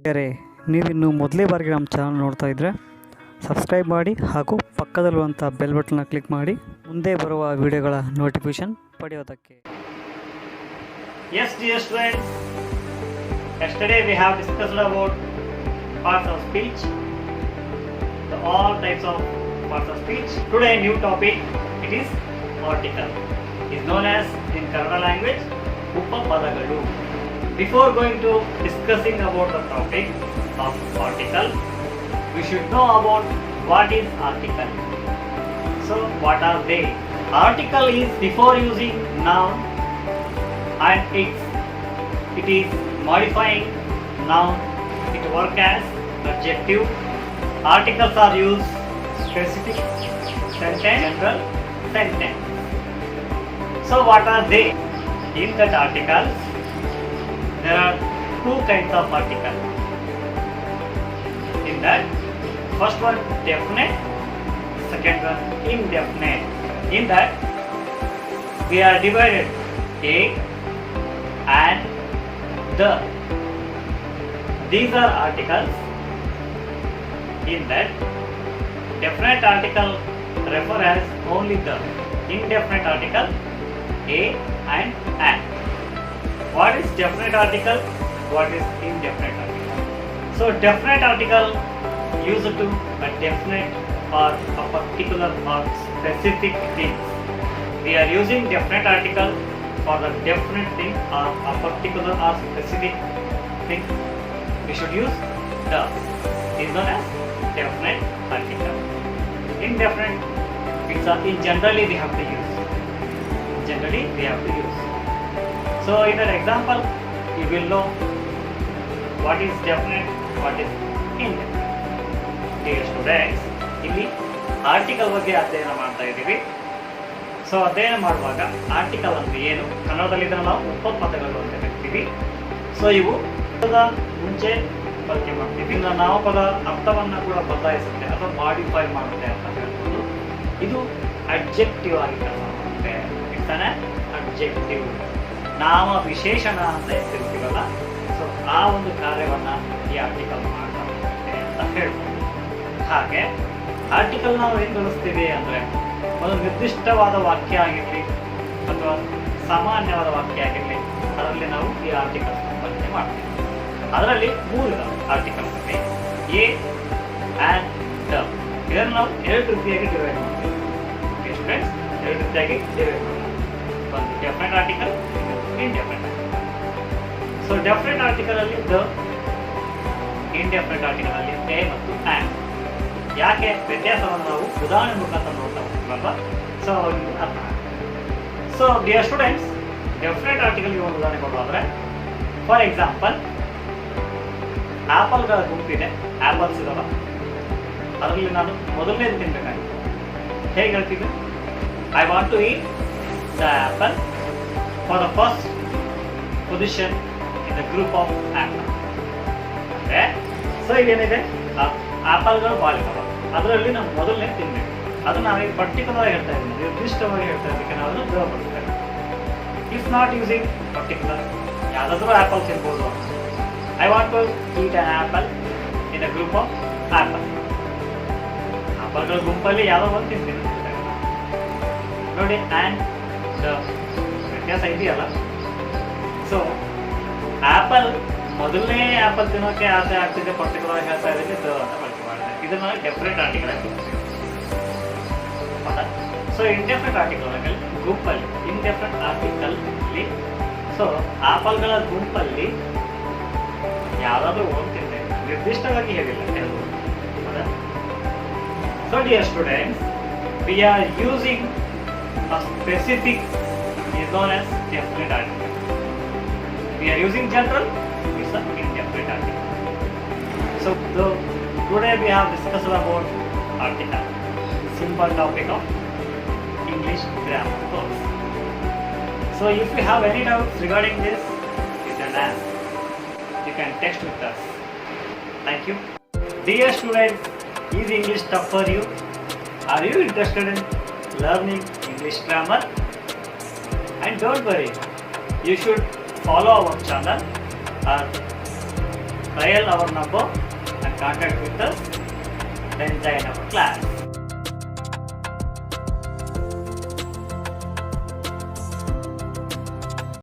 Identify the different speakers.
Speaker 1: ಬೇರೆ ನೀವಿನ್ನು ಮೊದಲೇ ಬಾರಿಗೆ ನಮ್ಮ ಚಾನಲ್ ನೋಡ್ತಾ ಇದ್ದರೆ ಸಬ್ಸ್ಕ್ರೈಬ್ ಮಾಡಿ ಹಾಗೂ ಪಕ್ಕದಲ್ಲಿರುವಂಥ ಬೆಲ್ ಬಟನ್ನ ಕ್ಲಿಕ್ ಮಾಡಿ ಮುಂದೆ ಬರುವ ವಿಡಿಯೋಗಳ ನೋಟಿಫಿಕೇಶನ್ ಪಡೆಯೋದಕ್ಕೆ.
Speaker 2: Yes, dear students, yesterday we have discussed about parts of speech, all types of parts of speech. Today new topic, it is article. It is known as in Kannada language Upapadagalu. Before going to discussing about the topic of article, we should know about what is article. So what are they? Article is before using noun and it is modifying noun. It works as adjective. Articles are used specific sentence, general sentence. So what are they? In that articles, there are two kinds of articles. In that, first one definite, second one indefinite. In that, we are divided a and the. These are articles. In that, definite article refer as only the. Indefinite article a and an. What is definite article? What is indefinite article? So definite article used to a definite or a particular or specific thing. We are using definite article for the definite thing or a particular or specific thing. We should use the. Is known as definite article. Indefinite, it's in generally we have to use. Generally we have to use. So in an example, you will know what is definite, what is indefinite. Dear students, ಇಲ್ಲಿ article ಬಗ್ಗೆ ಅಧ್ಯಯನ ಮಾಡ್ತಾ ಇದ್ದೀವಿ. So ಅಧ್ಯಯನ ಮಾಡುವಾಗ article ಅಂದ್ರೆ ಏನು, ಕನ್ನಡದಲ್ಲಿ ಇದನ್ನು ನಾವು ಉಪಪದಗಳು ಅಂತ ಕರಿತೀವಿ. ಸೊ ಇವು ಪದದ ಮುಂಚೆ ಬಳಕೆ ಮಾಡ್ತೀವಿ. ಇನ್ನು ನಾಮಪದ ಅರ್ಥವನ್ನ ಕೂಡ ಬದಲಾಯಿಸುತ್ತೆ ಅಥವಾ ಮಾಡಿಫೈ ಮಾಡುತ್ತೆ ಅಂತ ಹೇಳ್ಬೋದು. ಇದು ಅಡ್ಜೆಕ್ಟಿವ್ ಆಗಿ ಕೆಲಸ ಮಾಡುತ್ತೆ. ಇಟ್ಸ್ ಅನ್ ಅಡ್ಜೆಕ್ಟಿವ್, ನಾಮ ವಿಶೇಷಣ ಅಂತ ಹೇಳ್ತೀವಲ್ಲ. ಸೊ ಆ ಒಂದು ಕಾರ್ಯವನ್ನ ಈ ಆರ್ಟಿಕಲ್ ಮಾಡ್ತಾ ಹೋಗುತ್ತೆ ಅಂತ ಹೇಳ್ಬೋದು. ಹಾಗೆ ಆರ್ಟಿಕಲ್ ನಾವು ಏನು ಬಳಸ್ತೀವಿ ಅಂದ್ರೆ, ಒಂದು ನಿರ್ದಿಷ್ಟವಾದ ವಾಕ್ಯ ಆಗಿರಲಿ ಅಥವಾ ಸಾಮಾನ್ಯವಾದ ವಾಕ್ಯ ಆಗಿರಲಿ, ಅದರಲ್ಲಿ ನಾವು ಈ ಆರ್ಟಿಕಲ್ ಬಳಕೆ ಮಾಡ್ತೀವಿ. ಅದರಲ್ಲಿ ಮೂರು ಆರ್ಟಿಕಲ್ಸ್ ಇದೆ, ಎ ಆ್ಯಂಡ್ ದ. ಇದನ್ನು ನಾವು ಎರಡು ರೀತಿಯಾಗಿ ಡಿವೈಡ್ ಮಾಡ್ತೀವಿ. ಸ್ಟೂಡೆಂಟ್ಸ್, ಎರಡು ರೀತಿಯಾಗಿ ಡಿವೈಡ್ ಮಾಡ್ತೀವಿ. ಒಂದು definite article, indefinite article. So definite article ಅಲ್ಲಿ ದ, ಇಂಡೆಫಿನೆಟ್ ಆರ್ಟಿಕಲ್ ಅಲ್ಲಿ ಎ ಮತ್ತು ಆ್ಯಂಡ್. ಯಾಕೆ ವ್ಯತ್ಯಾಸವನ್ನು ನಾವು ಉದಾಹರಣೆ ಮುಖಾಂತರ ನೋಡ್ತಾ ಹೋಗ್ತೀವಲ್ವಾ? ಸೊ ಅರ್ಥ. ಸೊ ಡಿಯರ್ ಸ್ಟೂಡೆಂಟ್ಸ್, ಡೆಫಿನೆಟ್ ಆರ್ಟಿಕಲ್ಗೆ ಒಂದು ಉದಾಹರಣೆ ಕೊಡೋದಾದ್ರೆ, ಫಾರ್ ಎಕ್ಸಾಂಪಲ್, ಆಪಲ್ಗಳ ಗುಂಪಿದೆ, ಆಪಲ್ಸ್ ಇದಾವ, ಅದರಲ್ಲಿ ನಾನು ಮೊದಲನೇದು ತಿನ್ಬೇಕಾಗಿತ್ತು. ಹೇಗೆ ಹೇಳ್ತಿದ್ದೆ? I want to eat the apple for the first position in the group of apple. ಅಂದರೆ ಸೊ ಇದೇನಿದೆ, ಆಪಲ್ಗಳು ಭಾಳ ಇದಾವ, ಅದರಲ್ಲಿ ನಾವು ಮೊದಲನೇ ತಿನ್ಬೇಕು. ಅದು ನಾವೀಗ ಪರ್ಟಿಕ್ಯುಲರ್ ಆಗಿ ಹೇಳ್ತಾ ಇದ್ದೀನಿ, ನಿರ್ದಿಷ್ಟವಾಗಿ ಹೇಳ್ತಾ ಇದ್ದಕ್ಕೆ ನಾವು ಅದನ್ನು ದ ಬಳಸ್ತೇವೆ. ಇಫ್ ನಾಟ್ ಯೂಸಿಂಗ್ ಪರ್ಟಿಕ್ಯುಲರ್, ಯಾವುದಾದ್ರೂ ಆಪಲ್ಸ್ ಇರ್ಬೋದು. I want to eat an apple in a group of apple. ಆಪಲ್ಗಳ ಗುಂಪಲ್ಲಿ ಯಾವುದೋ ಒಂದು ತಿಂತೀನಿ ನೋಡಿ. ಆ್ಯಂಡ್ ದ ವ್ಯತ್ಯಾಸ ಇದೆಯಲ್ಲ. ಸೊ ಆಪಲ್ ಮೊದಲನೇ ಆಪಲ್ ತಿನ್ನೋಕೆ ಆಸೆ ಆಗ್ತಿದೆ, ಪರ್ಟಿಕ್ಯುಲರ್ ಆಗಿ ಹೇಳ್ತಾ ಇದ್ದಕ್ಕೆ ದ ಅಂತ ಬಳಕೆ ಮಾಡಿದೆ. ಇದನ್ನ ಡೆಫಿನೆಟ್ ಆರ್ಟಿಕಲ್ ಆಗಿ ಹೌದಾ? ಸೊ ಇಂಡೆಫಿನೆಟ್ ಆರ್ಟಿಕಲ್ ಆಗಿ ಗುಂಪಲ್ಲಿ, ಇಂಡೆಫಿನೆಟ್ ಆರ್ಟಿಕಲ್ ಅಲ್ಲಿ ಸೊ ಆಪಲ್ಗಳ ಗುಂಪಲ್ಲಿ ಯಾವುದಾದ್ರೂ ಒಂದು ತಿಂದೆ, ನಿರ್ದಿಷ್ಟವಾಗಿ ಹೇಳಿಲ್ಲ ಹೇಳ್ಬೋದು. ಹೌದಾ? So dear students, we are using a specific is known as definite article. We are using general, it's an indefinite article. So today we have discussed about article, simple topic of English grammar course. So if you have any doubts regarding this, you can ask. You can text with us. Thank you. Dear students, is English tough for you? Are you interested in learning English grammar? And don't worry, you should follow our channel or dial our number and contact with us, then join our class.